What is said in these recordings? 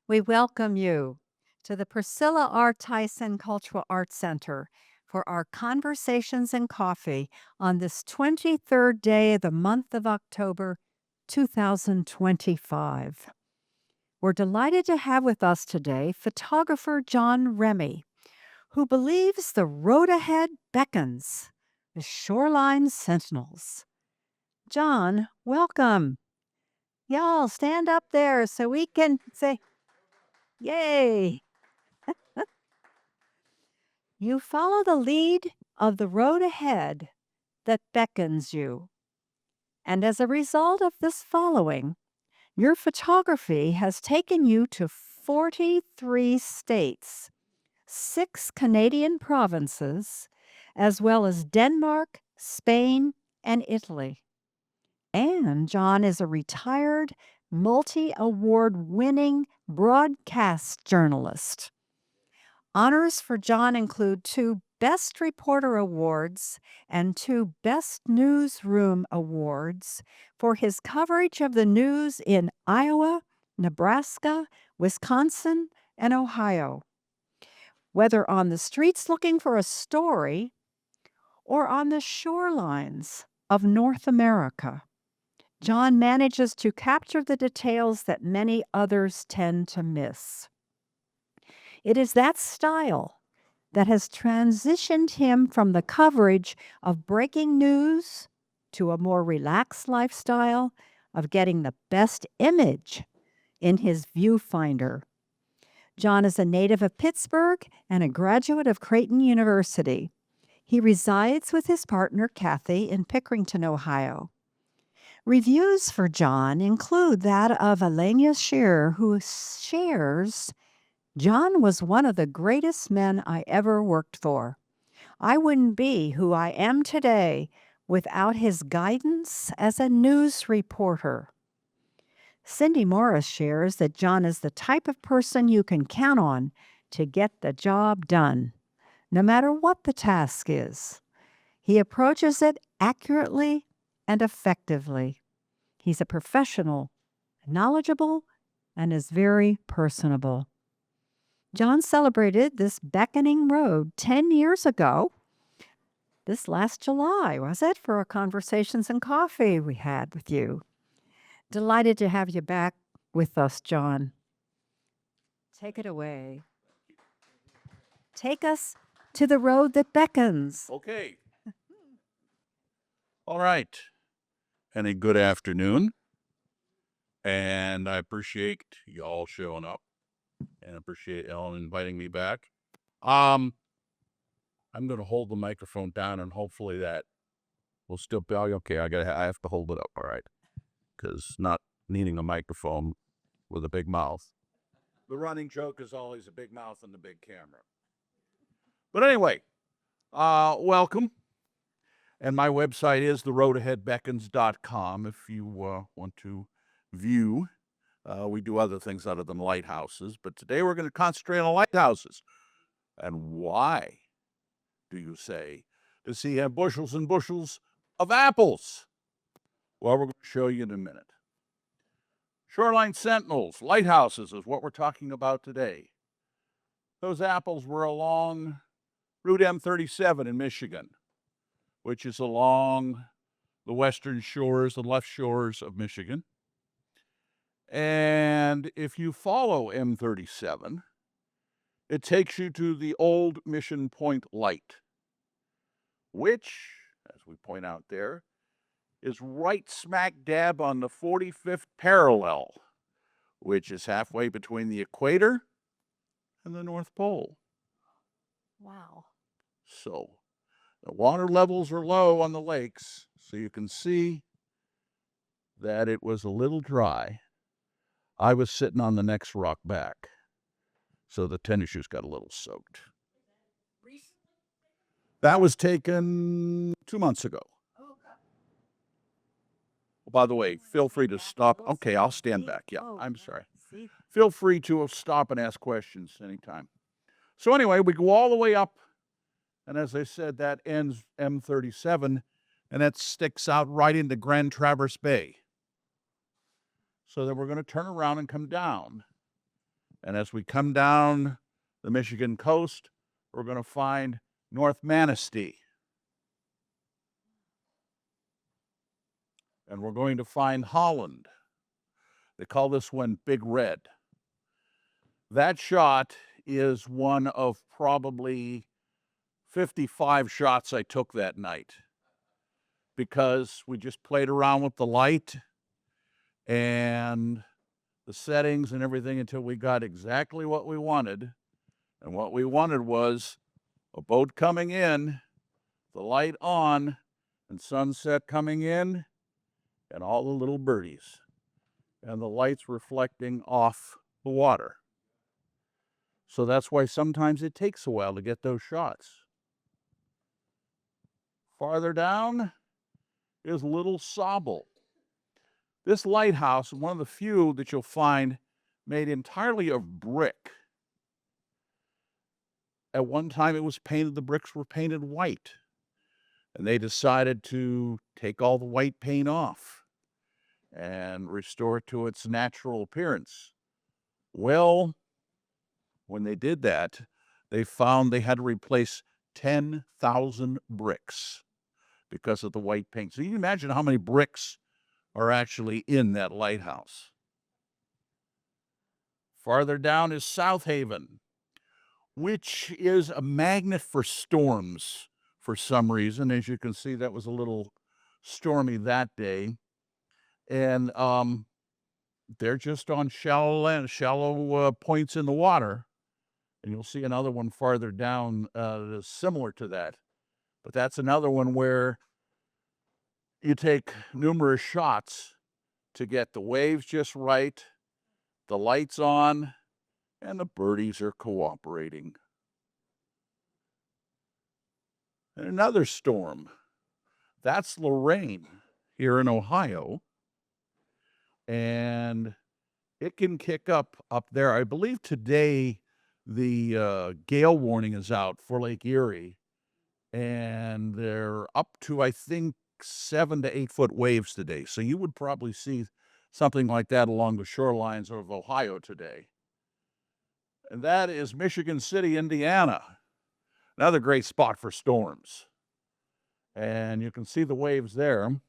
We welcome you to the Priscilla R. Tyson Cultural Arts Center for our Conversations and Coffee on this 23rd day of the month of October, 2025. We're delighted to have with us today photographer John Remy, who believes the road ahead beckons, the Shoreline Sentinels. John, welcome. Y'all stand up there so we can say, yay. You follow the lead of the road ahead that beckons you. And as a result of this following, your photography has taken you to 43 states, 6 Canadian provinces, as well as Denmark, Spain, and Italy. And John is a retired, multi award winning broadcast journalist. Honors for John include 2 Best Reporter Awards and 2 Best Newsroom Awards for his coverage of the news in Iowa, Nebraska, Wisconsin, and Ohio. Whether on the streets looking for a story or on the shorelines of North America, John manages to capture the details that many others tend to miss. It is that style that has transitioned him from the coverage of breaking news to a more relaxed lifestyle of getting the best image in his viewfinder. John is a native of Pittsburgh and a graduate of Creighton University. He resides with his partner, Kathy, in Pickerington, Ohio. Reviews for John include that of Elenia Shearer, who shares, John was one of the greatest men I ever worked for. I wouldn't be who I am today without his guidance as a news reporter. Cindy Morris shares that John is the type of person you can count on to get the job done, no matter what the task is. He approaches it accurately and effectively. He's a professional, knowledgeable, and is very personable. John celebrated this beckoning road 10 years ago, this last July, was it, for our Conversations and Coffee we had with you. Delighted to have you back with us, John. Take it away. Take us to the road that beckons. Okay. All right. And a good afternoon. And I appreciate you all showing up and appreciate Ellen inviting me back. I'm going to hold the microphone down and hopefully that will still be okay. I have to hold it up. All right. Because not needing a microphone with a big mouth. The running joke is always a big mouth and the big camera. But anyway, welcome. And my website is theroadaheadbeckons.com if you want to view. We do other things other than lighthouses, but today we're going to concentrate on lighthouses. And why, do you say, does he have bushels and bushels of apples? Well, we're going to show you in a minute. Shoreline Sentinels, lighthouses is what we're talking about today. Those apples were along Route M37 in Michigan, which is along the western shores, the left shores of Michigan. And if you follow M37, it takes you to the old Mission Point Light, which, as we point out there, is right smack dab on the 45th parallel, which is halfway between the equator and the North Pole. Wow. So the water levels are low on the lakes, so you can see that it was a little dry. I was sitting on the next rock back, so the tennis shoes got a little soaked. That was taken 2 months ago. Oh, by the way, feel free to stop. Okay, I'll stand back. Yeah, I'm sorry. Feel free to stop and ask questions anytime. So anyway, we go all the way up, and as I said, that ends M37, and that sticks out right into Grand Traverse Bay. So then we're going to turn around and come down. And as we come down the Michigan coast, we're going to find North Manistee. And we're going to find Holland. They call this one Big Red. That shot is one of probably 55 shots I took that night, because we just played around with the light and the settings and everything until we got exactly what we wanted. And what we wanted was a boat coming in, the light on, and sunset coming in, and all the little birdies, and the lights reflecting off the water. So that's why sometimes it takes a while to get those shots. Farther down is Little Sobble. This lighthouse is one of the few that you'll find made entirely of brick. At one time, it was painted, the bricks were painted white, and they decided to take all the white paint off and restore it to its natural appearance. Well, when they did that, they found they had to replace 10,000 bricks because of the white paint. So you can imagine how many bricks are actually in that lighthouse. Farther down is South Haven, which is a magnet for storms for some reason. As you can see, that was a little stormy that day. And they're just on shallow points in the water. And you'll see another one farther down that's similar to that. But that's another one where you take numerous shots to get the waves just right, the lights on, and the birdies are cooperating. And another storm. That's Lorraine here in Ohio. And it can kick up there. I believe today the gale warning is out for Lake Erie. And they're up to, I think, 7 to 8 foot waves today. So you would probably see something like that along the shorelines of Ohio today. And that is Michigan City, Indiana. Another great spot for storms. And you can see the waves there.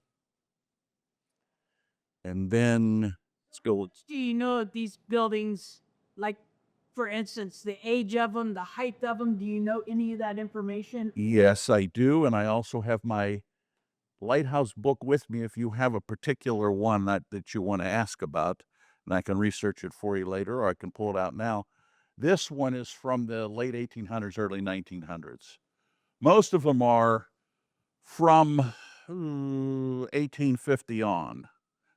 And then let's go. Do you know these buildings, like, for instance, the age of them, the height of them? Do you know any of that information? Yes, I do. And I also have my lighthouse book with me if you have a particular one that you want to ask about. And I can research it for you later, or I can pull it out now. This one is from the late 1800s, early 1900s. Most of them are from 1850 on.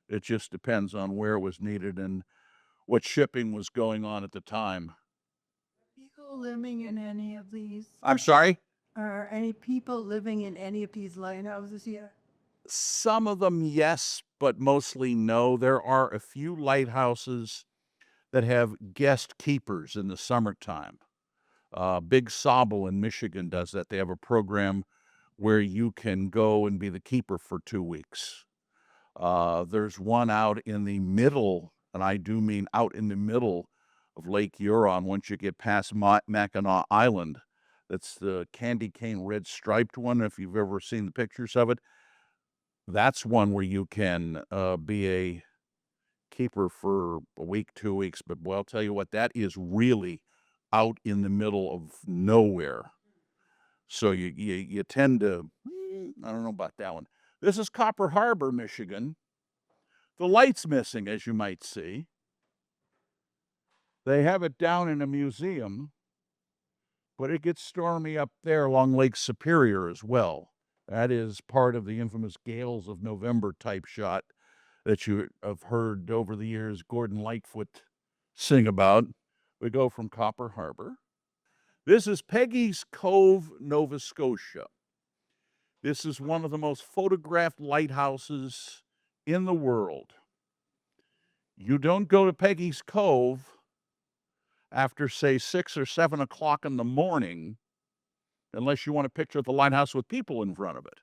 It just depends on where it was needed and what shipping was going on at the time. People living in any of these? I'm sorry? Are any people living in any of these lighthouses here? Some of them, yes, but mostly no. There are a few lighthouses that have guest keepers in the summertime. Big Sobble in Michigan does that. They have a program where you can go and be the keeper for 2 weeks. There's one out in the middle, and I do mean out in the middle of Lake Huron once you get past Mackinac Island. That's the candy cane red striped one, if you've ever seen the pictures of it. That's one where you can be a keeper for a week, 2 weeks. But boy, I'll tell you what, that is really out in the middle of nowhere. So you tend to, I don't know about that one. This is Copper Harbor, Michigan. The light's missing, as you might see. They have it down in a museum, but it gets stormy up there along Lake Superior as well. That is part of the infamous Gales of November type shot that you have heard over the years Gordon Lightfoot sing about. We go from Copper Harbor. This is Peggy's Cove, Nova Scotia. This is one of the most photographed lighthouses in the world. You don't go to Peggy's Cove after, say, 6 or 7 o'clock in the morning unless you want to picture the lighthouse with people in front of it.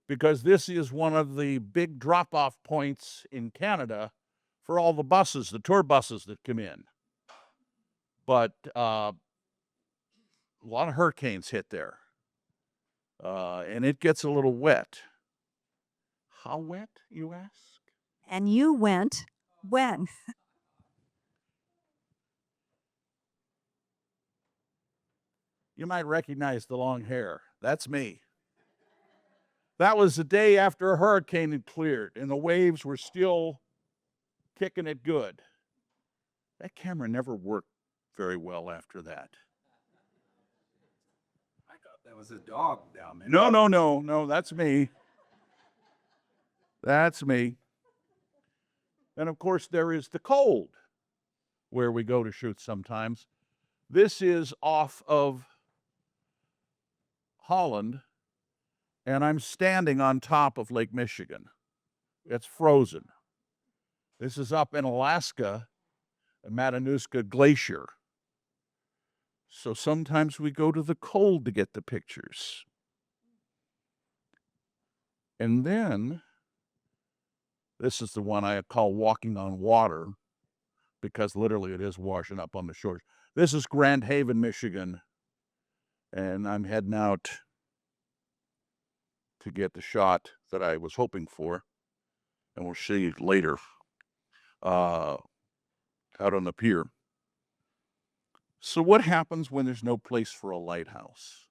Because this is one of the big drop-off points in Canada for all the buses, the tour buses that come in. But a lot of hurricanes hit there. And it gets a little wet. How wet, you ask? And you went when? You might recognize the long hair. That's me. That was the day after a hurricane had cleared, and the waves were still kicking it good. That camera never worked very well after that. I thought that was a dog down there. No, that's me. That's me. And of course, there is the cold, where we go to shoot sometimes. This is off of Holland, and I'm standing on top of Lake Michigan. It's frozen. This is up in Alaska, the Matanuska Glacier. So sometimes we go to the cold to get the pictures. And then, this is the one I call walking on water, because literally it is washing up on the shores. This is Grand Haven, Michigan, and I'm heading out to get the shot that I was hoping for, and we'll see later out on the pier. So what happens when there's no place for a lighthouse?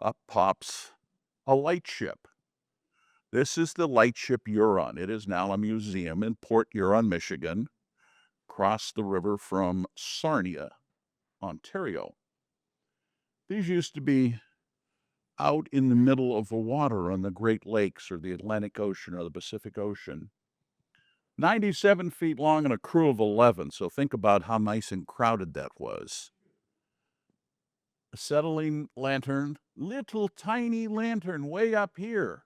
Up pops a lightship. This is the lightship Huron. It is now a museum in Port Huron, Michigan, across the river from Sarnia, Ontario. These used to be out in the middle of the water on the Great Lakes or the Atlantic Ocean or the Pacific Ocean. 97 feet long and a crew of 11, so think about how nice and crowded that was. Acetylene lantern, little tiny lantern way up here.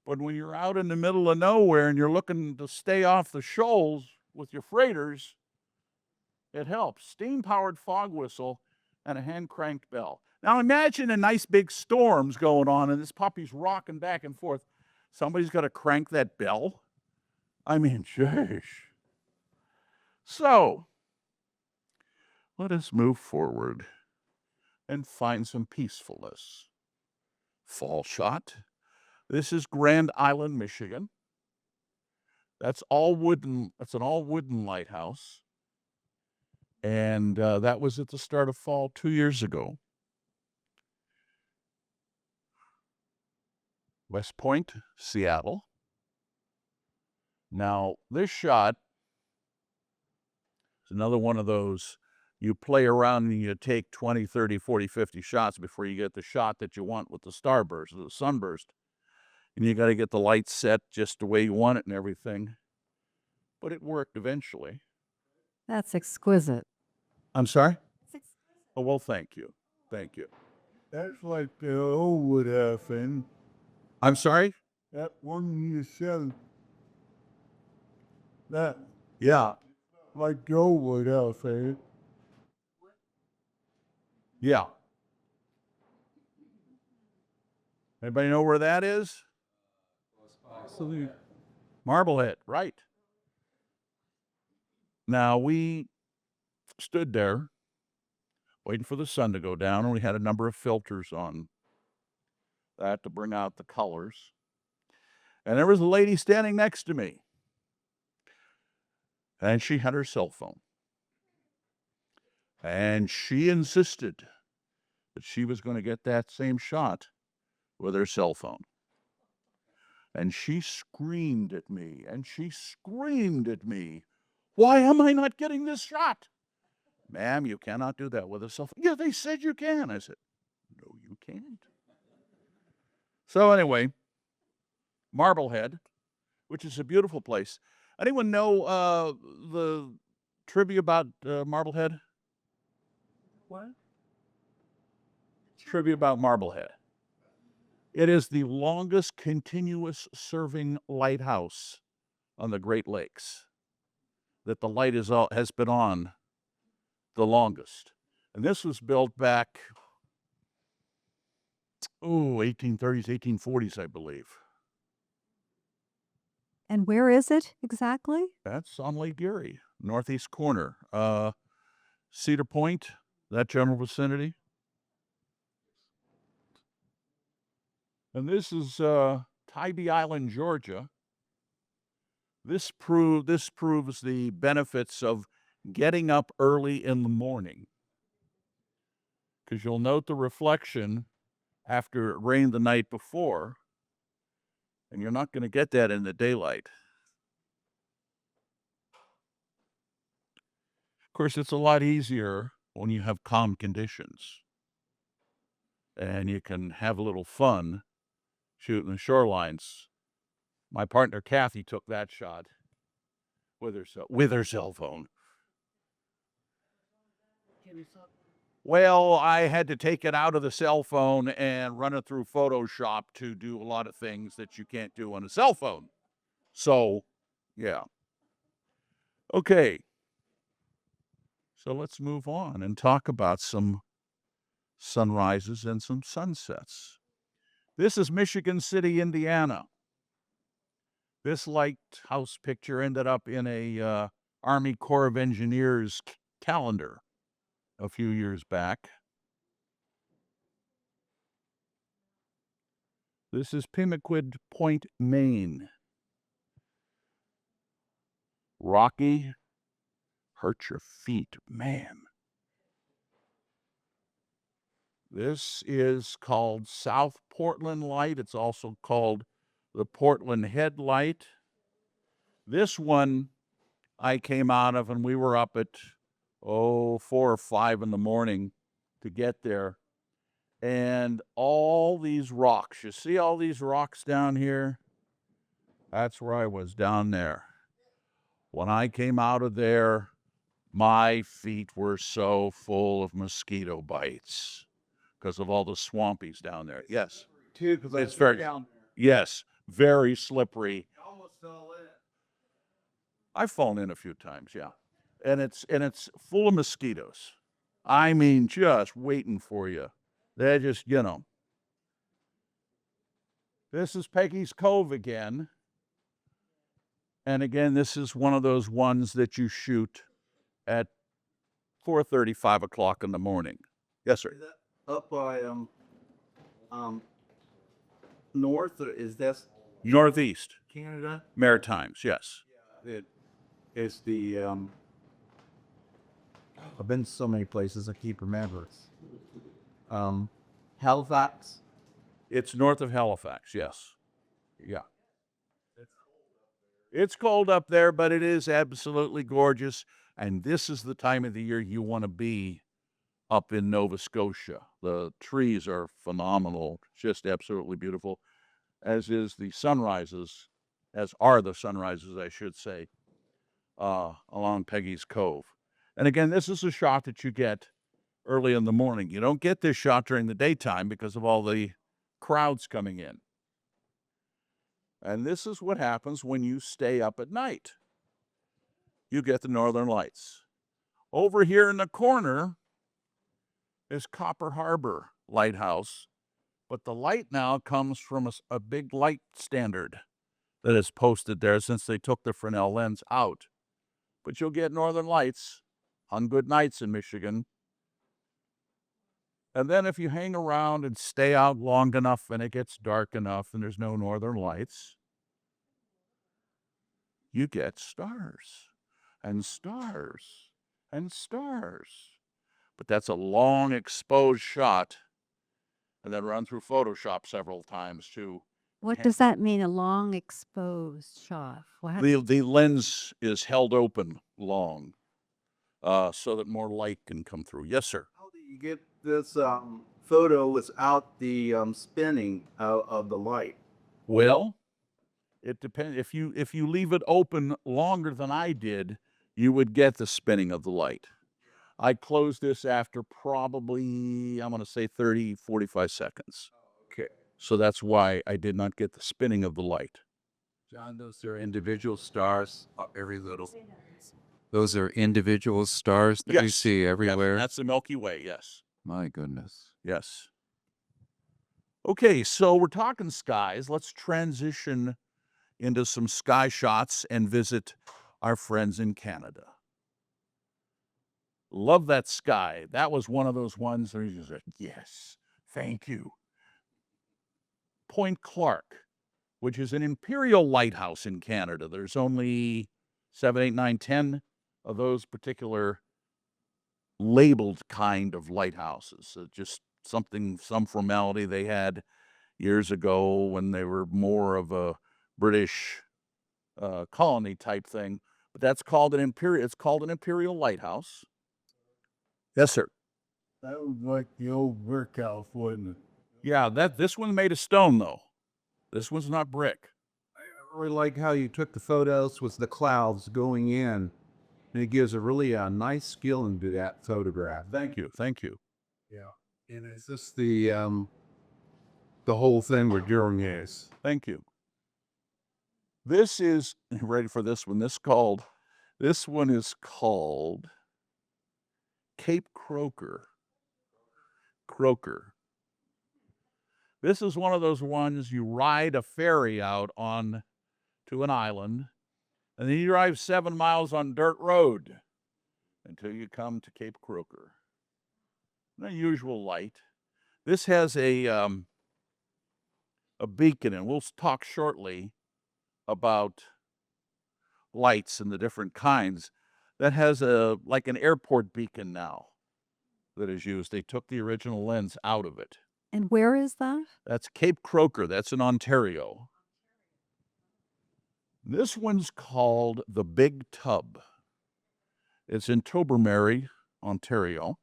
But when you're out in the middle of nowhere and you're looking to stay off the shoals with your freighters, it helps. Steam-powered fog whistle and a hand-cranked bell. Now imagine a nice big storm's going on and this puppy's rocking back and forth. Somebody's got to crank that bell? I mean, sheesh. So, let us move forward and find some peacefulness. Fall shot. This is Grand Island, Michigan. That's all wooden. That's an all wooden lighthouse. And that was at the start of fall 2 years ago. West Point, Seattle. Now, this shot is another one of those, you play around and you take 20, 30, 40, 50 shots before you get the shot that you want with the starburst or the sunburst. And you got to get the light set just the way you want it and everything. But it worked eventually. That's exquisite. I'm sorry? Oh, well, thank you. Thank you. That's like the old would happen. I'm sorry? That one you said. That Yeah. like the old would happen. Yeah. Anybody know where that is? Marblehead, right. Now, we stood there waiting for the sun to go down, and we had a number of filters on that to bring out the colors. And there was a lady standing next to me, and she had her cell phone. And she insisted that she was going to get that same shot with her cell phone. And she screamed at me, and she screamed at me, "Why am I not getting this shot?" "Ma'am, you cannot do that with a cell phone." "Yeah, they said you can." I said, "No, you can't." So anyway, Marblehead, which is a beautiful place. Anyone know the trivia about Marblehead? What? Trivia about Marblehead. It is the longest continuous serving lighthouse on the Great Lakes. That the light has been on the longest. And this was built back, 1830s, 1840s, I believe. And where is it exactly? That's on Lake Erie. northeast corner. Cedar Point, that general vicinity. And this is Tybee Island, Georgia. This proves the benefits of getting up early in the morning. Because you'll note the reflection after it rained the night before, and you're not going to get that in the daylight. Of course, it's a lot easier when you have calm conditions. And you can have a little fun shooting the shorelines. My partner Kathy took that shot with her cell phone. Well, I had to take it out of the cell phone and run it through Photoshop to do a lot of things that you can't do on a cell phone. So, yeah. Okay. So let's move on and talk about some sunrises and some sunsets. This is Michigan City, Indiana. This lighthouse picture ended up in a Army Corps of Engineers calendar a few years back. This is Pemaquid Point, Maine. Rocky, hurt your feet, man. This is called South Portland Light. It's also called the Portland Head Light. This one I came out of, and we were up at 4 or 5 in the morning to get there. And all these rocks, you see all these rocks down here? That's where I was, down there. When I came out of there, my feet were so full of mosquito bites because of all the swampies down there. Yes. Too, because It's very down Yes, very slippery. there. Almost fell in. I've fallen in a few times, yeah. And it's full of mosquitoes. I mean, just waiting for you. They're just, This is Peggy's Cove again. And again, this is one of those ones that you shoot at 4:30, 5 o'clock in the morning. Yes, sir. Is that up by north, or is that Northeast, Canada? Maritimes, yes. It is the I've been to so many places I keep remembering. Halifax. It's north of Halifax, yes. Yeah. It's cold up there, but it is absolutely gorgeous. And this is the time of the year you want to be up in Nova Scotia. The trees are phenomenal, just absolutely beautiful, as is the sunrises, as are the sunrises, I should say, along Peggy's Cove. And again, this is a shot that you get early in the morning. You don't get this shot during the daytime because of all the crowds coming in. And this is what happens when you stay up at night. You get the northern lights. Over here in the corner is Copper Harbor Lighthouse, but the light now comes from a big light standard that is posted there since they took the Fresnel lens out. But you'll get northern lights on good nights in Michigan. And then if you hang around and stay out long enough and it gets dark enough and there's no northern lights, you get stars and stars and stars. But that's a long exposed shot and then run through Photoshop several times too. What does that mean, a long exposed shot? What? The lens is held open long so that more light can come through. Yes, sir. How do you get this photo without the spinning of the light? Well, it depends. If you leave it open longer than I did, you would get the spinning of the light. I closed this after probably, I'm going to say 30, 45 seconds. Okay. So that's why I did not get the spinning of the light. John, those are individual stars, every little. Those are individual stars that you Yes. see everywhere. That's the Milky Way, yes. My goodness. Yes. Okay, so we're talking skies. Let's transition into some sky shots and visit our friends in Canada. Love that sky. That was one of those ones where you just said, yes, thank you. Point Clark, which is an imperial lighthouse in Canada. There's only 7, 8, 9, 10 of those particular labeled kind of lighthouses. Just something, some formality they had years ago when they were more of a British colony type thing. But that's called an imperial. It's called an imperial lighthouse. Yes, sir. That was like the old brick house, wasn't it? Yeah, this one's made of stone though. This one's not brick. I really like how you took the photos with the clouds going in, and it gives a really nice skill into that photograph. Thank you. Thank you. Yeah, and is this the whole thing we're doing is? Thank you. This is ready for this one. This one is called Cape Croker. Croker. This is one of those ones you ride a ferry out on to an island, and then you drive 7 miles on dirt road until you come to Cape Croker. An unusual light. This has a beacon, and we'll talk shortly about lights and the different kinds. That has like an airport beacon now that is used. They took the original lens out of it. And where is that? That's Cape Croker. That's in Ontario. This one's called the Big Tub. It's in Tobermory, Ontario.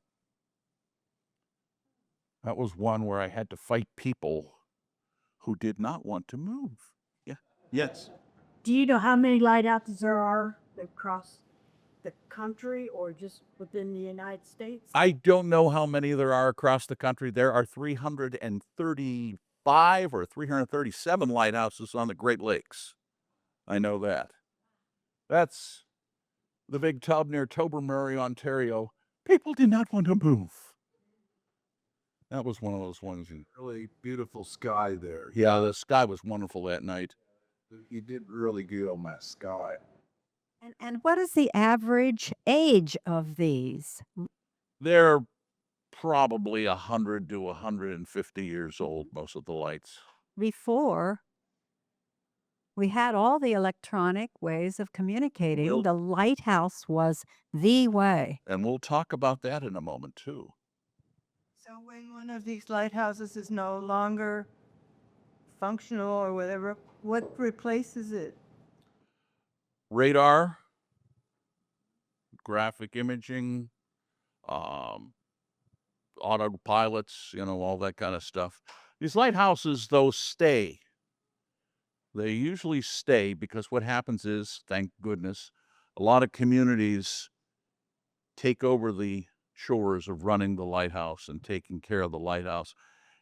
That was one where I had to fight people who did not want to move. Yeah. Yes. Do you know how many lighthouses there are across the country or just within the United States? I don't know how many there are across the country. There are 335 or 337 lighthouses on the Great Lakes. I know that. That's the Big Tub near Tobermory, Ontario. People did not want to move. That was one of those ones. Really beautiful sky there. Yeah, the sky was wonderful that night. You did really good on that sky. And what is the average age of these? They're probably 100 to 150 years old, most of the lights. Before we had all the electronic ways of communicating, Well- the lighthouse was the way. And we'll talk about that in a moment, too. So when one of these lighthouses is no longer functional or whatever, what replaces it? Radar, graphic imaging, autopilots, all that kind of stuff. These lighthouses, though, stay. They usually stay because what happens is, thank goodness, a lot of communities take over the chores of running the lighthouse and taking care of the lighthouse.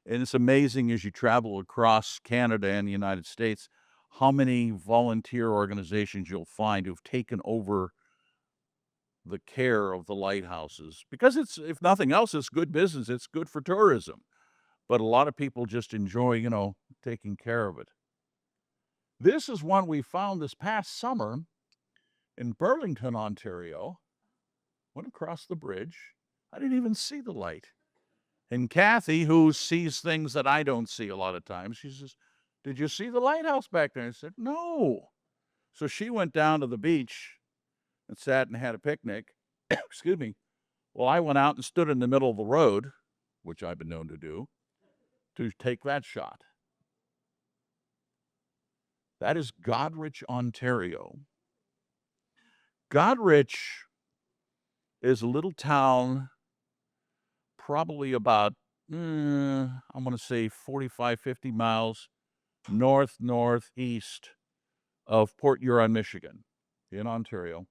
And it's amazing as you travel across Canada and the United States, how many volunteer organizations you'll find who've taken over the care of the lighthouses. Because it's, if nothing else, it's good business. It's good for tourism. But a lot of people just enjoy, taking care of it. This is one we found this past summer in Burlington, Ontario. Went across the bridge. I didn't even see the light. And Kathy, who sees things that I don't see a lot of times, she says, "Did you see the lighthouse back there?" I said, "No." So she went down to the beach and sat and had a picnic. Excuse me. Well, I went out and stood in the middle of the road, which I've been known to do, to take that shot. That is Goderich, Ontario. Goderich is a little town, probably about, I'm going to say 45, 50 miles northeast of Port Huron, Michigan, in Ontario.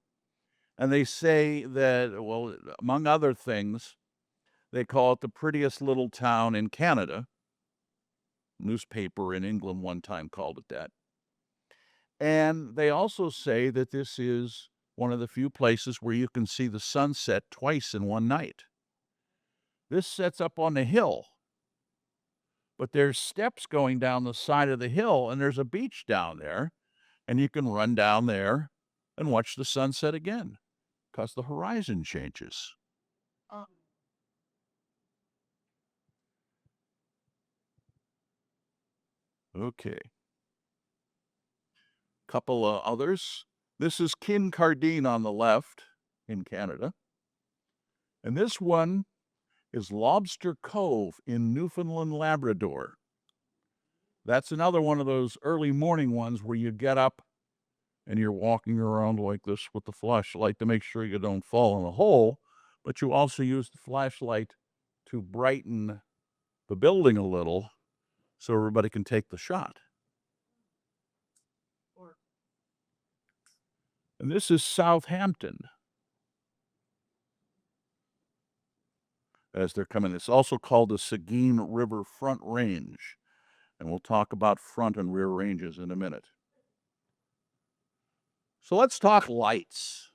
And they say that, well, among other things, they call it the prettiest little town in Canada. Newspaper in England one time called it that. And they also say that this is one of the few places where you can see the sunset twice in one night. This sets up on the hill, but there's steps going down the side of the hill, and there's a beach down there, and you can run down there and watch the sunset again because the horizon changes. Okay. Couple of others. This is Kincardine on the left in Canada. And this one is Lobster Cove in Newfoundland, Labrador. That's another one of those early morning ones where you get up and you're walking around like this with the flashlight to make sure you don't fall in the hole, but you also use the flashlight to brighten the building a little so everybody can take the shot. And this is Southampton. As they're coming, it's also called the Seguin River Front Range. And we'll talk about front and rear ranges in a minute. So let's talk lights.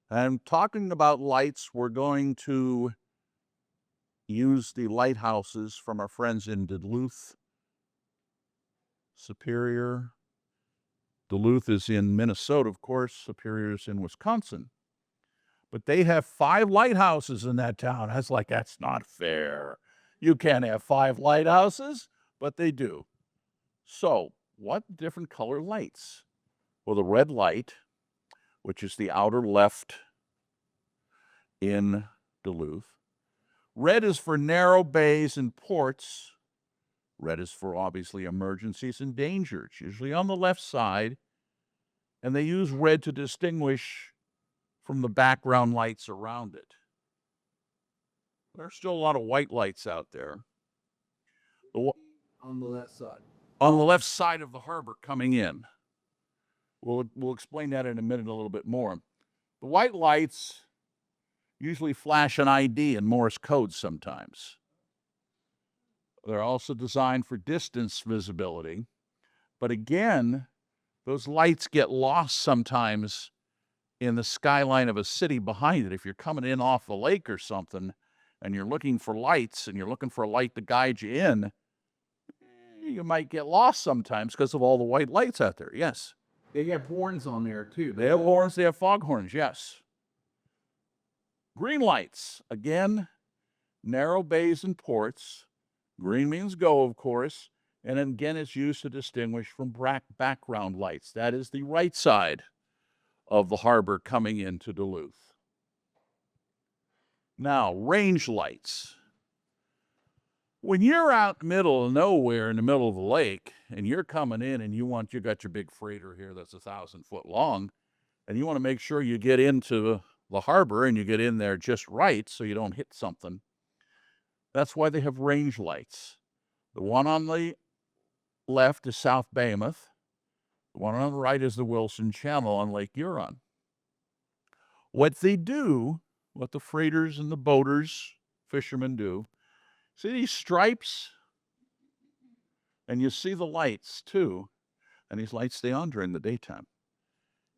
And talking about lights, we're going to use the lighthouses from our friends in Duluth, Superior. Duluth is in Minnesota, of course. Superior is in Wisconsin. But they have 5 lighthouses in that town. I was like, that's not fair. You can't have 5 lighthouses, but they do. So, what different color lights? Well, the red light, which is the outer left in Duluth. Red is for narrow bays and ports. Red is for, obviously, emergencies and danger. It's usually on the left side. And they use red to distinguish from the background lights around it. There's still a lot of white lights out there. On the left side. On the left side of the harbor coming in. We'll explain that in a minute a little bit more. The white lights usually flash an ID and Morse code sometimes. They're also designed for distance visibility. But again, those lights get lost sometimes in the skyline of a city behind it. If you're coming in off the lake or something and you're looking for lights and you're looking for a light to guide you in, you might get lost sometimes because of all the white lights out there. Yes. They have horns on there too. They have horns, they have foghorns, yes. Green lights, again, narrow bays and ports. Green means go, of course. And again, it's used to distinguish from background lights. That is the right side of the harbor coming into Duluth. Now, range lights. When you're out in the middle of nowhere in the middle of the lake and you're coming in and you got your big freighter here that's 1,000 foot long and you want to make sure you get into the harbor and you get in there just right so you don't hit something, that's why they have range lights. The one on the left is South Weymouth. The one on the right is the Wilson Channel on Lake Huron. What they do, what the freighters and the boaters, fishermen do, see these stripes? And you see the lights too. And these lights stay on during the daytime.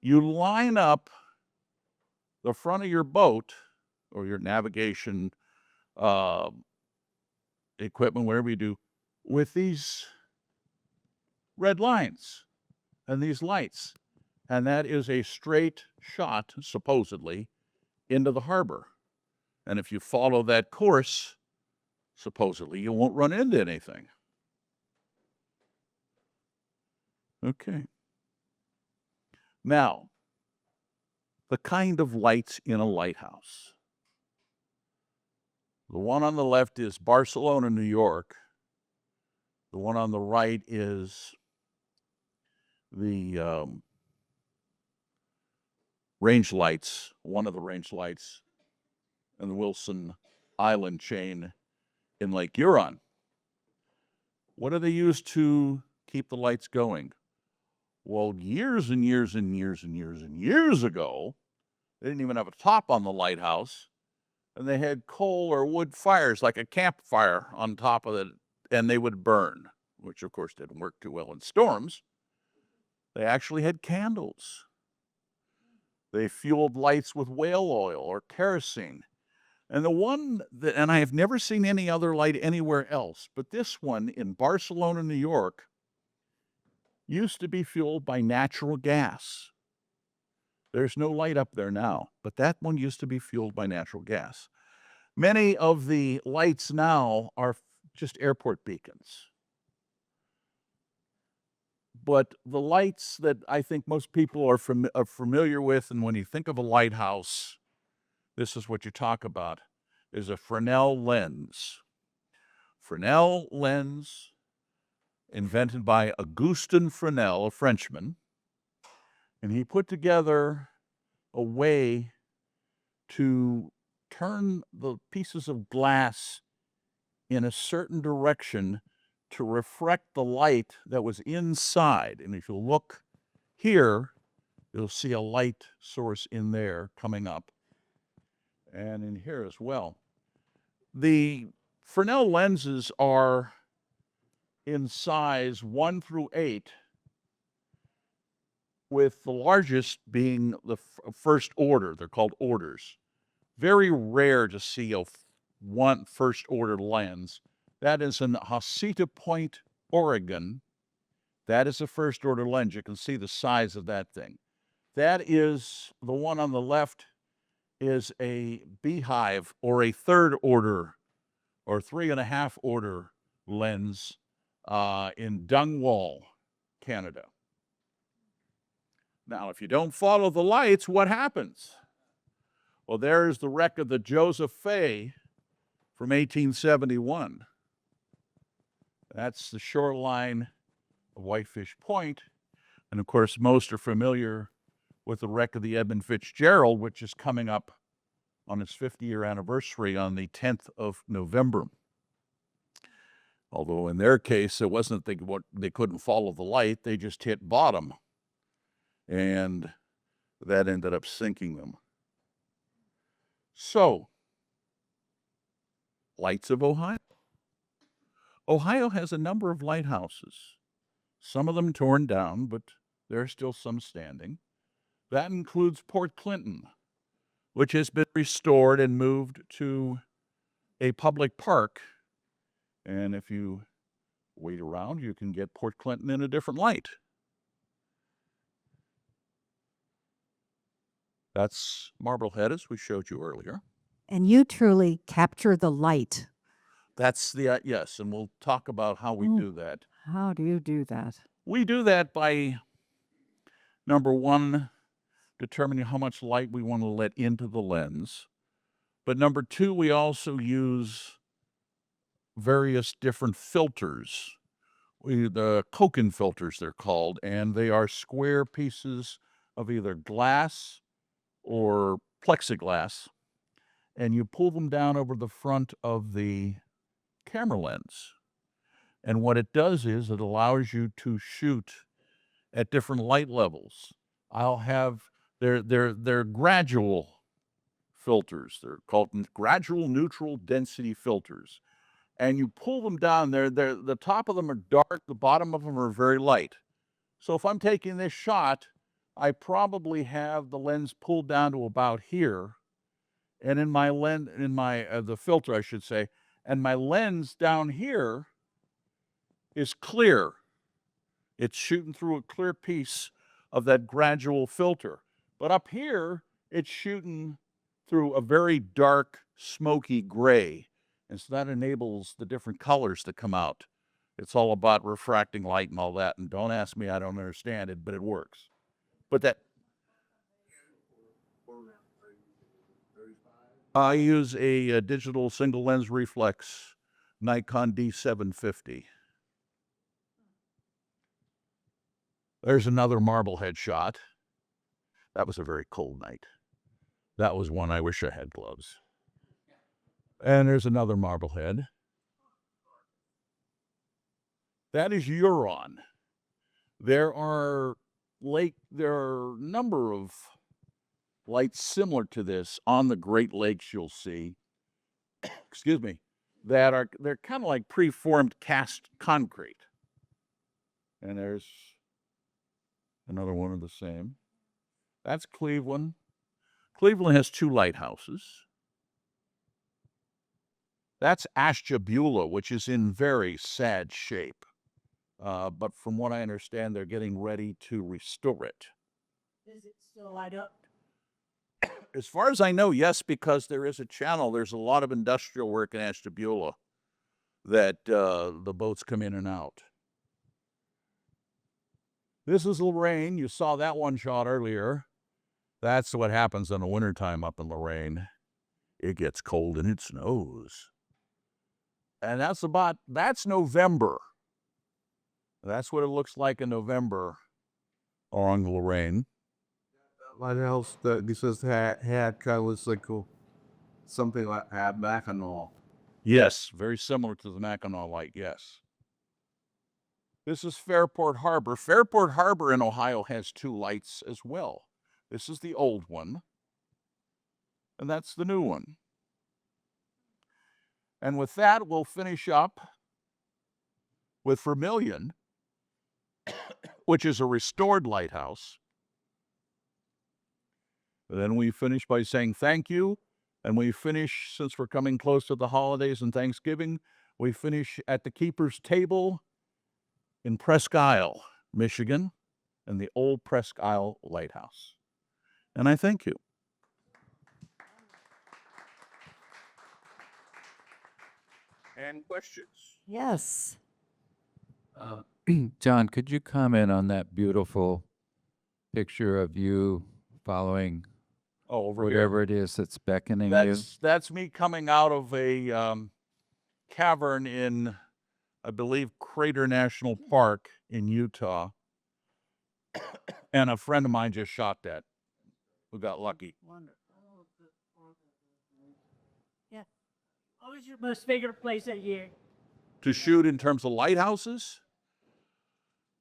You line up the front of your boat or your navigation equipment, whatever you do, with these red lines and these lights. And that is a straight shot, supposedly, into the harbor. And if you follow that course, supposedly, you won't run into anything. Okay. Now, the kind of lights in a lighthouse. The one on the left is Barcelona, New York. The one on the right is the range lights, one of the range lights in the Wilson Island chain in Lake Huron. What do they use to keep the lights going? Well, years and years and years and years and years ago, they didn't even have a top on the lighthouse, and they had coal or wood fires, like a campfire on top of it, and they would burn, which of course didn't work too well in storms. They actually had candles. They fueled lights with whale oil or kerosene. And the one that, and I have never seen any other light anywhere else, but this one in Barcelona, New York, used to be fueled by natural gas. There's no light up there now, but that one used to be fueled by natural gas. Many of the lights now are just airport beacons. But the lights that I think most people are familiar with, and when you think of a lighthouse, this is what you talk about, is a Fresnel lens. Fresnel lens, invented by Augustin Fresnel, a Frenchman, and he put together a way to turn the pieces of glass in a certain direction to reflect the light that was inside. And if you look here, you'll see a light source in there coming up, and in here as well. The Fresnel lenses are in size 1 through 8, with the largest being the first order. They're called orders. Very rare to see a one first order lens. That is an Hosita Point, Oregon. That is a first order lens. You can see the size of that thing. That is the one on the left is a beehive or a third order or 3.5 order lens in Dungwall, Canada. Now, if you don't follow the lights, what happens? Well, there's the wreck of the Joseph Fay from 1871. That's the shoreline of Whitefish Point. And of course, most are familiar with the wreck of the Edmund Fitzgerald, which is coming up on its 50-year anniversary on the 10th of November. Although in their case, it wasn't they couldn't follow the light, they just hit bottom. And that ended up sinking them. So, lights of Ohio. Ohio has a number of lighthouses, some of them torn down, but there are still some standing. That includes Port Clinton, which has been restored and moved to a public park. And if you wait around, you can get Port Clinton in a different light. That's Marblehead, as we showed you earlier. And you truly capture the light. That's the, yes, and we'll talk about how we do that. How do you do that? We do that by, number one, determining how much light we want to let into the lens. But number two, we also use various different filters. The Koken filters, they're called, and they are square pieces of either glass or plexiglass, and you pull them down over the front of the camera lens. And what it does is it allows you to shoot at different light levels. I'll have they're gradual filters. They're called gradual neutral density filters. And you pull them down there, the top of them are dark, the bottom of them are very light. So if I'm taking this shot, I probably have the lens pulled down to about here, and in my lens, the filter, I should say, and my lens down here is clear. It's shooting through a clear piece of that gradual filter. But up here, it's shooting through a very dark, smoky gray. And so that enables the different colors to come out. It's all about refracting light and all that. And don't ask me, I don't understand it, but it works. But that I use a digital single lens reflex Nikon D750. There's another Marblehead shot. That was a very cold night. That was one I wish I had gloves. And there's another Marblehead. That is Huron. There are a number of lights similar to this on the Great Lakes you'll see, excuse me, they're kind of like preformed cast concrete. And there's another one of the same. That's Cleveland. Cleveland has 2 lighthouses. That's Ashtabula, which is in very sad shape. But from what I understand, they're getting ready to restore it. Does it still light up? As far as I know, yes, because there is a channel. There's a lot of industrial work in Ashtabula that the boats come in and out. This is Lorraine. You saw that one shot earlier. That's what happens in the wintertime up in Lorraine. It gets cold and it snows. And that's November. That's what it looks like in November along the Lorraine. Lighthouse that this says had kind of looks like something like had Mackinac. Yes, very similar to the Mackinac Light, yes. This is Fairport Harbor. Fairport Harbor in Ohio has 2 lights as well. This is the old one, and that's the new one. And with that, we'll finish up with Vermilion, which is a restored lighthouse. Then we finish by saying thank you. And we finish, since we're coming close to the holidays and Thanksgiving, we finish at the Keeper's Table in Presque Isle, Michigan, and the old Presque Isle Lighthouse. And I thank you. And questions? Yes. John, could you comment on that beautiful picture of you following Oh, over whatever it is that's beckoning here. you? That's me coming out of a cavern in, I believe, Crater National Park in Utah. And a friend of mine just shot that, who got lucky. Yeah. What was your most favorite place that year? To shoot in terms of lighthouses?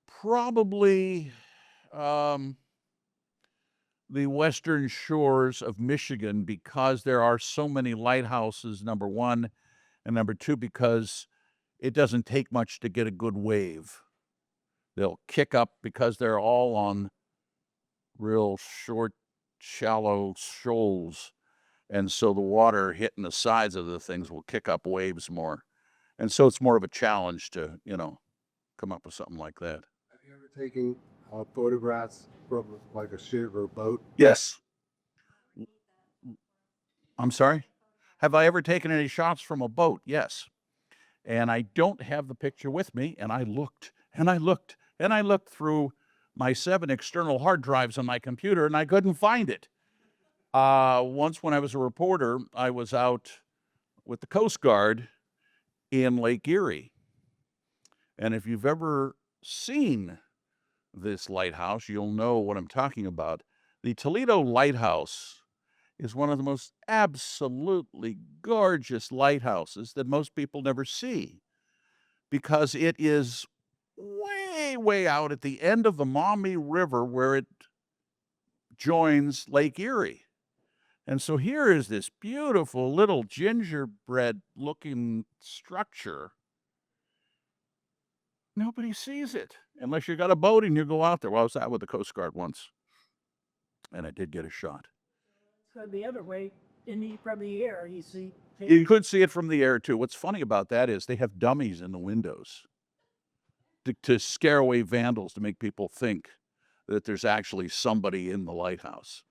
Probably the western shores of Michigan, because there are so many lighthouses, number one, and number two, because it doesn't take much to get a good wave. They'll kick up because they're all on real short, shallow shoals. And so the water hitting the sides of the things will kick up waves more. And so it's more of a challenge to, come up with something like that. Have you ever taken photographs from like a ship or a boat? Yes. I'm sorry? Have I ever taken any shots from a boat? Yes. And I don't have the picture with me, and I looked, and I looked, and I looked through my 7 external hard drives on my computer, and I couldn't find it. Once when I was a reporter, I was out with the Coast Guard in Lake Erie. And if you've ever seen this lighthouse, you'll know what I'm talking about. The Toledo Lighthouse is one of the most absolutely gorgeous lighthouses that most people never see, because it is way, way out at the end of the Maumee River where it joins Lake Erie. And so here is this beautiful little gingerbread-looking structure. Nobody sees it unless you got a boat and you go out there. Well, I was out with the Coast Guard once, and I did get a shot. So the other way, from the air, you see. You could see it from the air, too. What's funny about that is they have dummies in the windows to scare away vandals, to make people think that there's actually somebody in the lighthouse.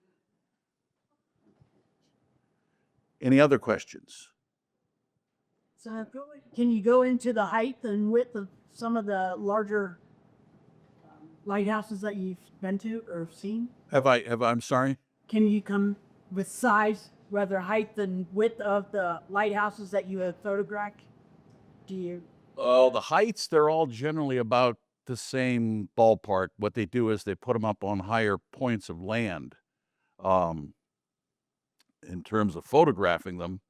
Any other questions? So can you go into the height and width of some of the larger lighthouses that you've been to or seen? I'm sorry? Can you come with size, whether height and width of the lighthouses that you have photographed? Do you? Oh, the heights, they're all generally about the same ballpark. What they do is they put them up on higher points of land. In terms of photographing them,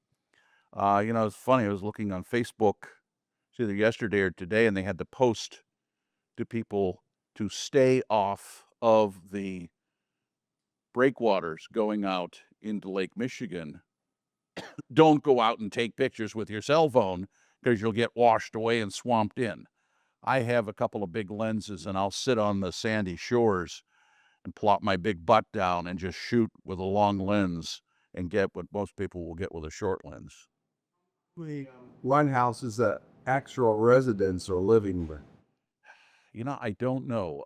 it's funny. I was looking on Facebook, it's either yesterday or today, and they had to post to people to stay off of the breakwaters going out into Lake Michigan. Don't go out and take pictures with your cell phone because you'll get washed away and swamped in. I have a couple of big lenses, and I'll sit on the sandy shores and plop my big butt down and just shoot with a long lens and get what most people will get with a short lens. One house is an actual residence or living room. I don't know.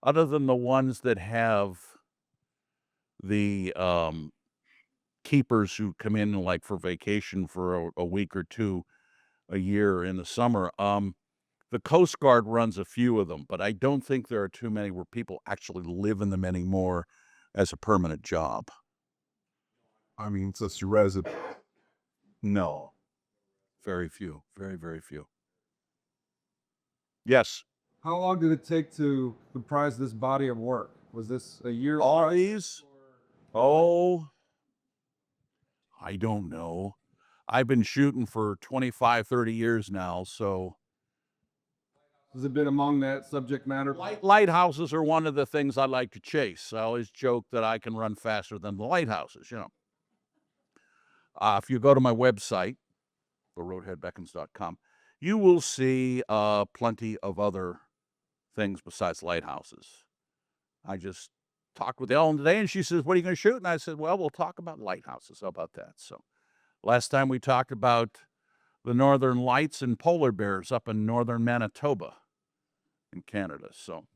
Other than the ones that have the keepers who come in like for vacation for a week or two a year in the summer, The Coast Guard runs a few of them, but I don't think there are too many where people actually live in them anymore as a permanent job. I mean, it's just resident. No. Very few. Very, very few. Yes. How long did it take to comprise this body of work? Was this a year? All these? Oh, I don't know. I've been shooting for 25, 30 years now, so Has it been among that subject matter? lighthouses are one of the things I like to chase. I always joke that I can run faster than the lighthouses, you know. If you go to my website, theroadheadbeckons.com, you will see plenty of other things besides lighthouses. I just talked with Ellen today, and she says, "What are you going to shoot?" And I said, "Well, we'll talk about lighthouses. How about that?" So last time we talked about the northern lights and polar bears up in northern Manitoba in Canada. So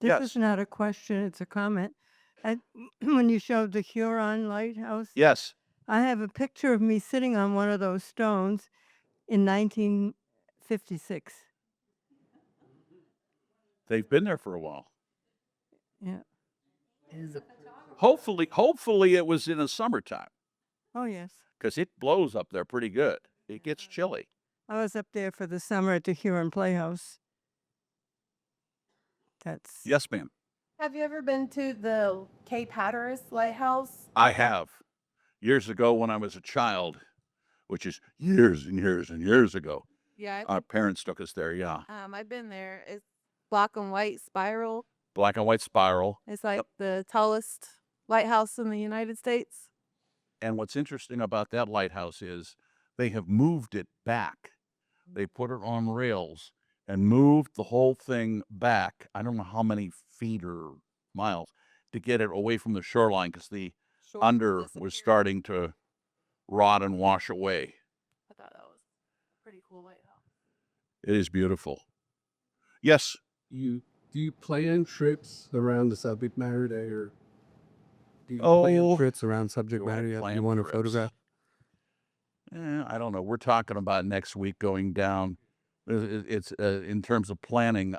This yes. is not a question, it's a comment. And when you showed the Huron lighthouse, Yes, I have a picture of me sitting on one of those stones in 1956. they've been there for a while. Yeah. Hopefully it was in the summertime Oh, yes. because it blows up there pretty good. It gets chilly. I was up there for the summer at the Huron Playhouse. That's Yes, ma'am. Have you ever been to the Cape Hatteras Lighthouse? I have. Years ago when I was a child, which is years and years and years ago, Yeah, our parents took us there, yeah. I've been there. It's black and white spiral. Black and white spiral. It's like the tallest lighthouse in the United States. And what's interesting about that lighthouse is they have moved it back. They put it on rails and moved the whole thing back. I don't know how many feet or miles to get it away from the shoreline because the Shore under was disappeared. starting to rot and wash away. I thought that was a pretty cool lighthouse. It is beautiful. Yes. Do you plan trips around the subject matter day, or do you Oh, plan trips around subject do I matter plan you want to trips? photograph? I don't know. We're talking about next week going down. It's in terms of planning.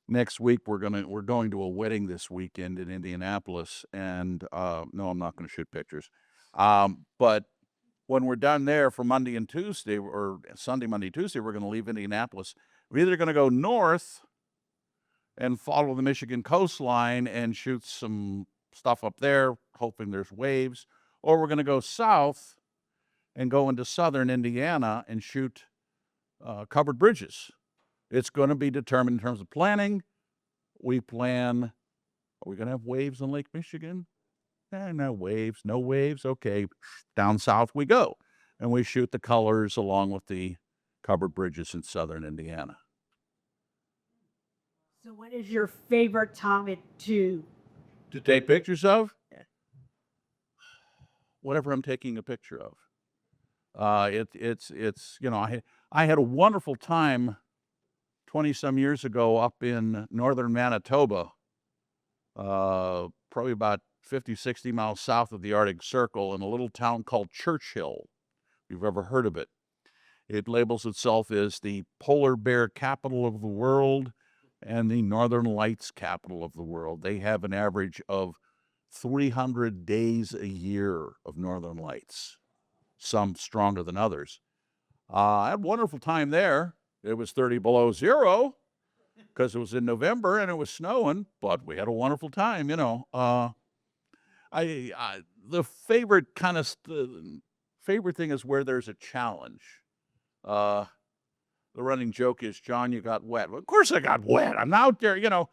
Next week we're going to a wedding this weekend in Indianapolis, and no, I'm not going to shoot pictures. But when we're done there for Monday and Tuesday, or Sunday, Monday, Tuesday, we're going to leave Indianapolis. We're either going to go north and follow the Michigan coastline and shoot some stuff up there, hoping there's waves, or we're going to go south and go into southern Indiana and shoot covered bridges. It's going to be determined in terms of planning. We plan, are we going to have waves on Lake Michigan? No waves, no waves. Okay, down south we go. And we shoot the colors along with the covered bridges in southern Indiana. So what is your favorite topic to? To take pictures of? Whatever I'm taking a picture of. It's you know, I had a wonderful time 20-some years ago up in northern Manitoba, probably about 50, 60 miles south of the Arctic Circle in a little town called Churchill, if you've ever heard of it. It labels itself as the polar bear capital of the world and the Northern Lights capital of the world. They have an average of 300 days a year of Northern Lights, some stronger than others. I had a wonderful time there. It was 30 below zero because it was in November and it was snowing, but we had a wonderful time, you know. The favorite favorite thing is where there's a challenge. The running joke is, John, you got wet. Well, of course I got wet. I'm out there, you know.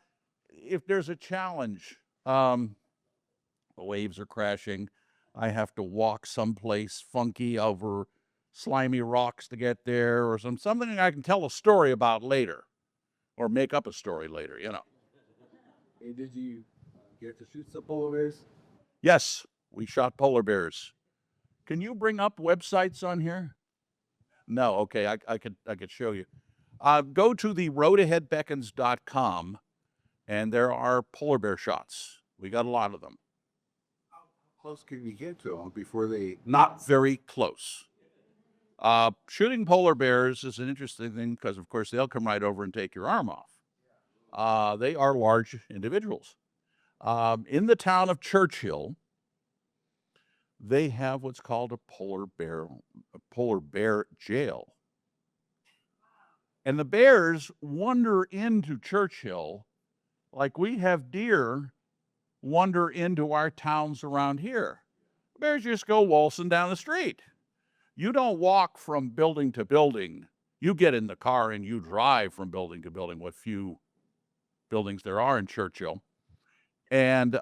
If there's a challenge, the waves are crashing. I have to walk someplace funky over slimy rocks to get there, or something I can tell a story about later, or make up a story later, you know. Hey, did you get to shoot some polar bears? Yes, we shot polar bears. Can you bring up websites on here? No, okay, I could show you. Go to the roadaheadbeckons.com, and there are polar bear shots. We got a lot of them. How close can you get to them before they? Not very close. Shooting polar bears is an interesting thing because, of course, they'll come right over and take your arm off. They are large individuals. In the town of Churchill, they have what's called a polar bear jail. And the bears wander into Churchill like we have deer wander into our towns around here. Bears just go waltzing down the street. You don't walk from building to building. You get in the car and you drive from building to building, what few buildings there are in Churchill. And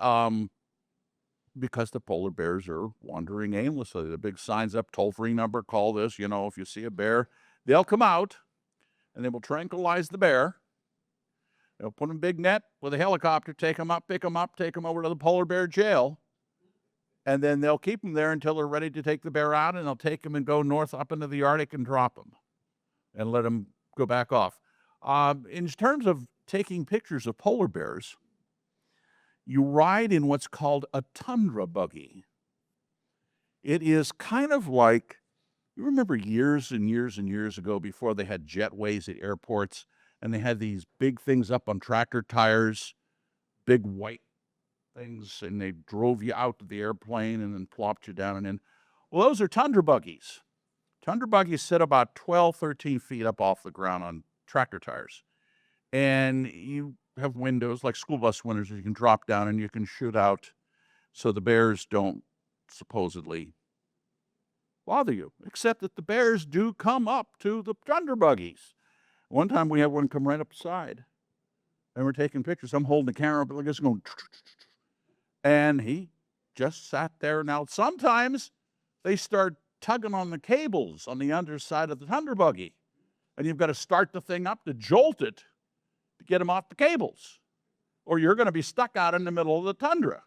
because the polar bears are wandering aimlessly. The big signs up, toll-free number, call this, if you see a bear, they'll come out and they will tranquilize the bear. They'll put in a big net with a helicopter, take them up, pick them up, take them over to the polar bear jail. And then they'll keep them there until they're ready to take the bear out, and they'll take them and go north up into the Arctic and drop them and let them go back off. In terms of taking pictures of polar bears, you ride in what's called a tundra buggy. It is kind of like, you remember years and years and years ago before they had jetways at airports, and they had these big things up on tractor tires, big white things, and they drove you out to the airplane and then plopped you down and in. Well, those are tundra buggies. Tundra buggies sit about 12, 13 feet up off the ground on tractor tires. And you have windows, like school bus windows, you can drop down and you can shoot out so the bears don't supposedly bother you, except that the bears do come up to the tundra buggies. One time we had one come right up the side, and we're taking pictures. I'm holding the camera, but like it's going, and he just sat there. Now, sometimes they start tugging on the cables on the underside of the tundra buggy, and you've got to start the thing up to jolt it to get them off the cables, or you're going to be stuck out in the middle of the tundra.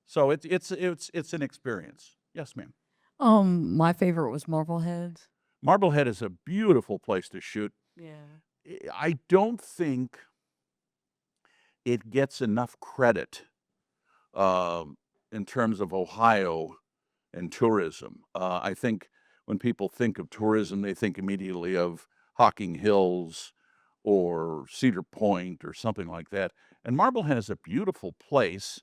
So it's an experience. Yes, ma'am. My favorite was Marblehead. Marblehead is a beautiful place to shoot. Yeah. I don't think it gets enough credit in terms of Ohio and tourism. I think when people think of tourism, they think immediately of Hocking Hills or Cedar Point or something like that. And Marblehead is a beautiful place,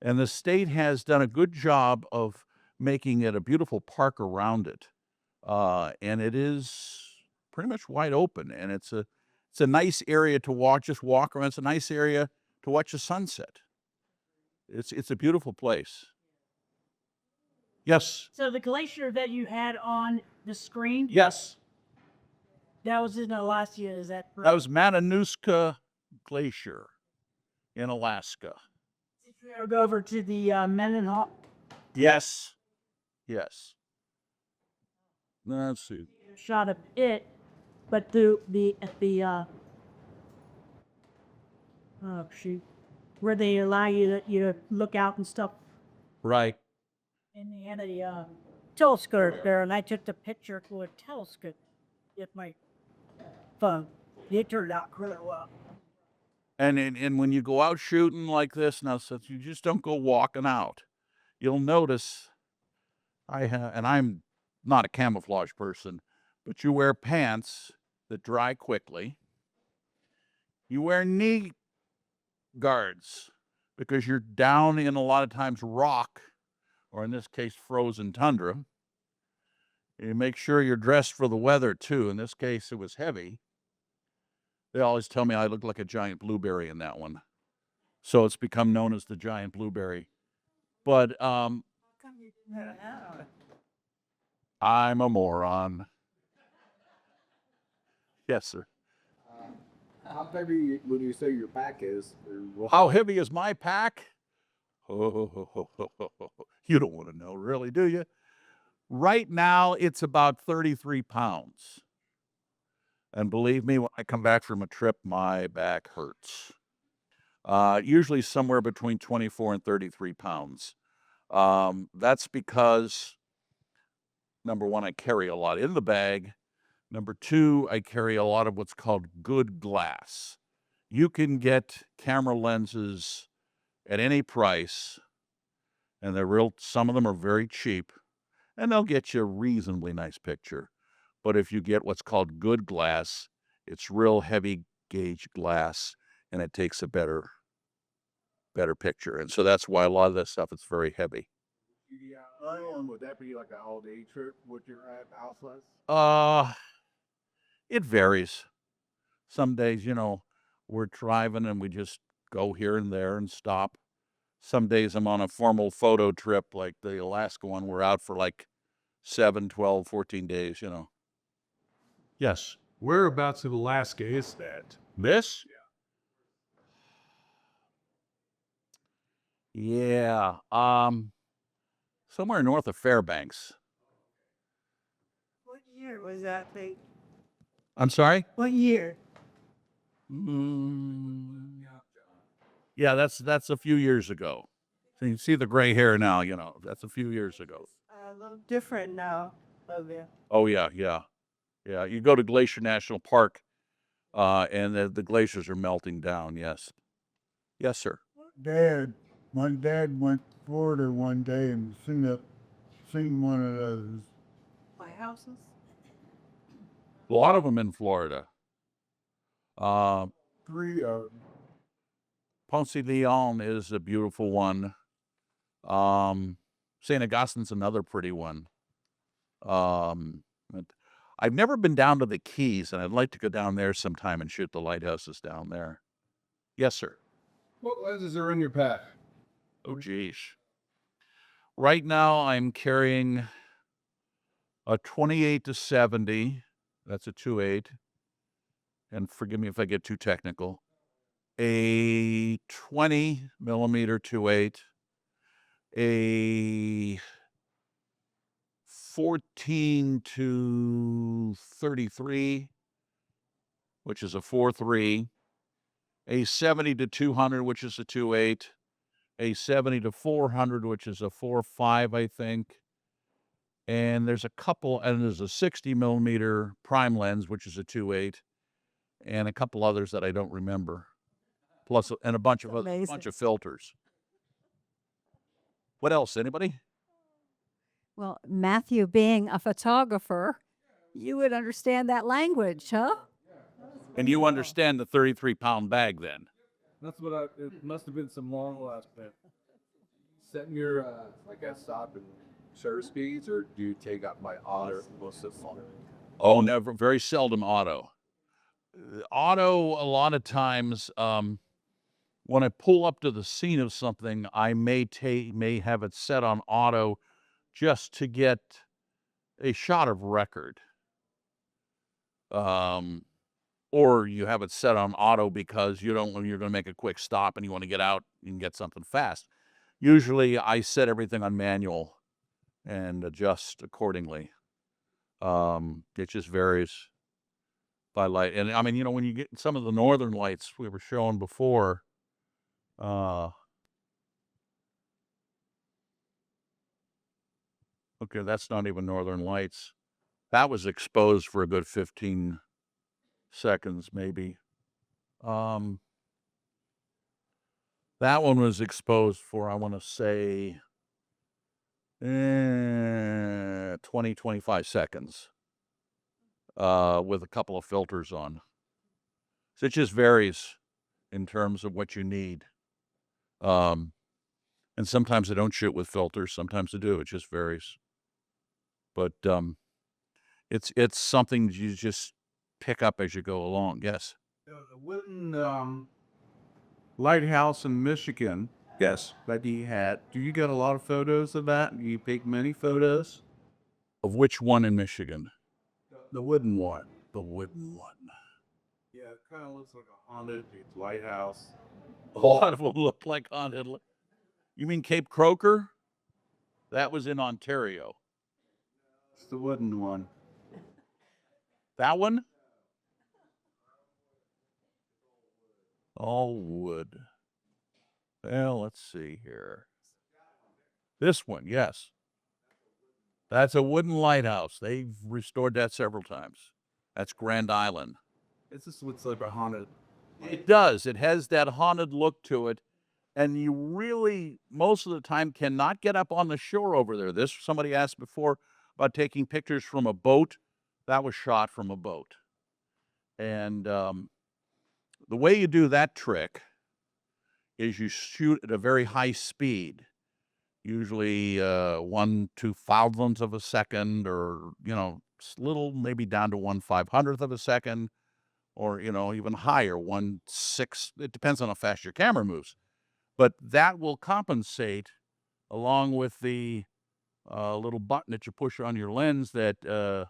and the state has done a good job of making it a beautiful park around it. And it is pretty much wide open, and it's a nice area to walk, just walk around. It's a nice area to watch the sunset. It's a beautiful place. Yes. So the glacier that you had on the screen, Yes. that was in Alaska, is that correct? That was Matanuska Glacier in Alaska. Did you ever go over to the Mendenhall? Yes. Yes. Let's see. Shot of it, but at the oh shoot, where they allow you to look out and stuff. Right. And they had a telescope there, and I took the picture with a telescope with my phone. It turned out really well. And when you go out shooting like this, now since you just don't go walking out, you'll notice and I'm not a camouflage person, but you wear pants that dry quickly. You wear knee guards because you're down in a lot of times rock, or in this case, frozen tundra. You make sure you're dressed for the weather too. In this case, it was heavy. They always tell me I look like a giant blueberry in that one. So it's become known as the giant blueberry. But I'm a moron. Yes, sir. How heavy would you say your pack is? How heavy is my pack? Oh, you don't want to know, really, do you? Right now, it's about 33 pounds. And believe me, when I come back from a trip, my back hurts. Usually somewhere between 24 and 33 pounds. That's because, number one, I carry a lot in the bag. Number two, I carry a lot of what's called good glass. You can get camera lenses at any price, and some of them are very cheap. and they'll get you a reasonably nice picture. But if you get what's called good glass, it's real heavy gauge glass, and it takes a better picture. And so that's why a lot of this stuff is very heavy. Would that be like an all-day trip with your outlets? It varies. Some days, we're driving and we just go here and there and stop. Some days I'm on a formal photo trip, like the Alaska one. We're out for like 7, 12, 14 days, Yes. Whereabouts in Alaska is that? This? Yeah. Somewhere north of Fairbanks. What year was that thing? I'm sorry? What year? Yeah, that's a few years ago. So you see the gray hair now, that's a few years ago. A little different now, Olivia. Oh, yeah, yeah. Yeah, you go to Glacier National Park, and the glaciers are melting down, yes. Yes, sir. My dad went to Florida one day and seen one of those. Lighthouses? A lot of them in Florida. 3 of them. Ponce de Leon is a beautiful one. St. Augustine's another pretty one. But I've never been down to the Keys, and I'd like to go down there sometime and shoot the lighthouses down there. Yes, sir. What lenses are in your pack? Oh, geez. Right now, I'm carrying a 28-70. That's a 2.8. And forgive me if I get too technical. A 20 millimeter 2.8. A 14 to 33, which is a 4.3. A 70 to 200, which is a 2.8. A 70 to 400, which is a 4.5, I think. And there's a 60 millimeter prime lens, which is a 2.8, and a couple others that I don't remember. Plus, and a bunch of filters. What else? Anybody? Well, Matthew, being a photographer, you would understand that language, huh? And you understand the 33-pound bag then? That's what it must have been some long last bit. Setting your, stop and shutter speeds, or do you take up my auto most of the time? Oh, never. Very seldom auto. Auto, a lot of times, when I pull up to the scene of something, I may have it set on auto just to get a shot of record. Or you have it set on auto because you're going to make a quick stop and you want to get out and get something fast. Usually I set everything on manual and adjust accordingly. It just varies by light. And I mean, when you get some of the northern lights we were showing before, okay, that's not even northern lights. That was exposed for a good 15 seconds, maybe. That one was exposed for, I want to say, 20, 25 seconds, with a couple of filters on. So it just varies in terms of what you need. And sometimes I don't shoot with filters, sometimes I do. It just varies. But it's something you just pick up as you go along. Yes. The wooden lighthouse in Michigan. Yes. That you had. Do you get a lot of photos of that? Do you take many photos? Of which one in Michigan? The wooden one. The wooden one. Yeah, it kind of looks like a haunted lighthouse. A lot of them look like haunted. You mean Cape Croker? That was in Ontario. It's the wooden one. That one? All wood. Well, let's see here. This one, yes. That's a wooden lighthouse. They've restored that several times. That's Grand Island. It's just looks like a haunted. It does. It has that haunted look to it. and you really, most of the time, cannot get up on the shore over there. This, somebody asked before about taking pictures from a boat. That was shot from a boat. And the way you do that trick is you shoot at a very high speed, usually 1/2,000th of a second, or, you know, little, maybe down to 1/500th of a second, or, you know, even higher, 1/6. It depends on how fast your camera moves. But that will compensate, along with the little button that you push on your lens that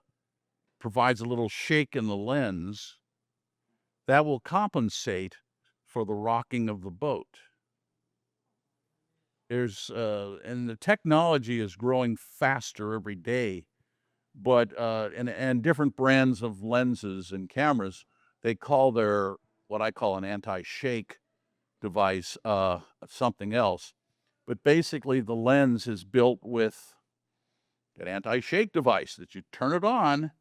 provides a little shake in the lens. That will compensate for the rocking of the boat. And the technology is growing faster every day, but and different brands of lenses and cameras, they call their, what I call an anti-shake device, something else. But basically, the lens is built with an anti-shake device that you turn it on,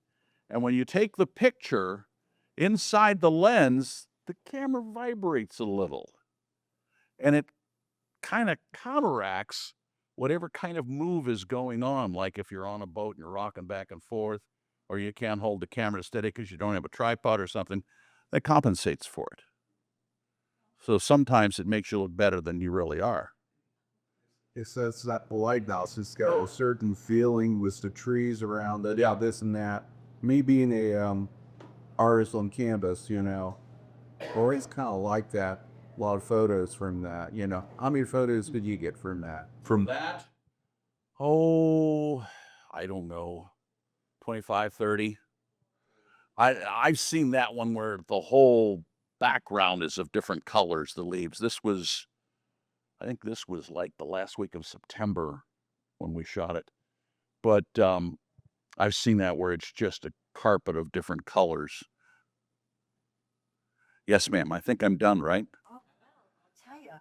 and when you take the picture, inside the lens, the camera vibrates a little, and it kind of counteracts whatever kind of move is going on. Like if you're on a boat and you're rocking back and forth, or you can't hold the camera steady because you don't have a tripod or something, that compensates for it. So sometimes it makes you look better than you really are. It says that the lighthouse has got a certain feeling with the trees around it, yeah, this and that. Me being a artist on canvas, you know, always kind of like that. A lot of photos from that, you know. How many photos did you get from that? From that, oh, I don't know, 25, 30. I've seen that one where the whole background is of different colors, the leaves. I think this was like the last week of September when we shot it. But I've seen that where it's just a carpet of different colors. Yes, ma'am. I think I'm done, right? I'll tell you,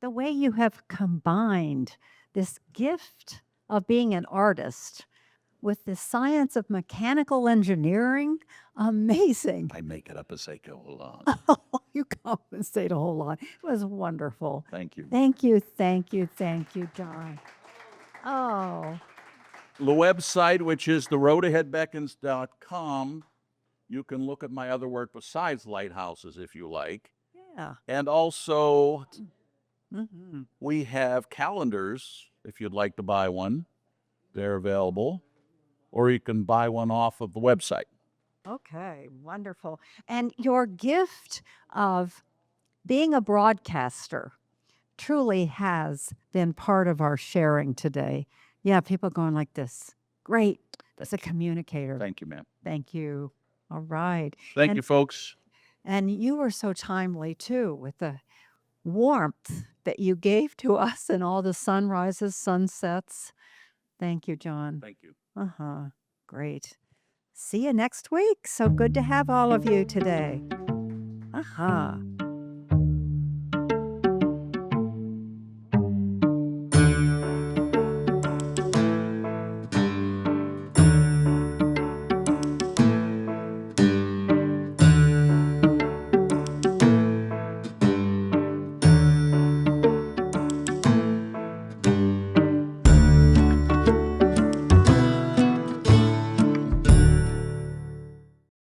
the way you have combined this gift of being an artist with the science of mechanical engineering, amazing. I make it up as I go along. You compensate a whole lot. It was wonderful. Thank you. Thank you, thank you, thank you, John. Oh, The website, which is theroadaheadbeckons.com, you can look at my other work besides lighthouses if you like. yeah. And also, Mhm. we have calendars if you'd like to buy one. They're available. Or you can buy one off of the website. Okay, wonderful. And your gift of being a broadcaster truly has been part of our sharing today. Yeah, people going like this. Great. That's a communicator. Thank you, ma'am. Thank you. All right. Thank And- you, folks. And you were so timely too with the warmth that you gave to us and all the sunrises, sunsets. Thank you, John. Thank you. Uh-huh. Great. See you next week. So good to have all of you today. Uh-huh.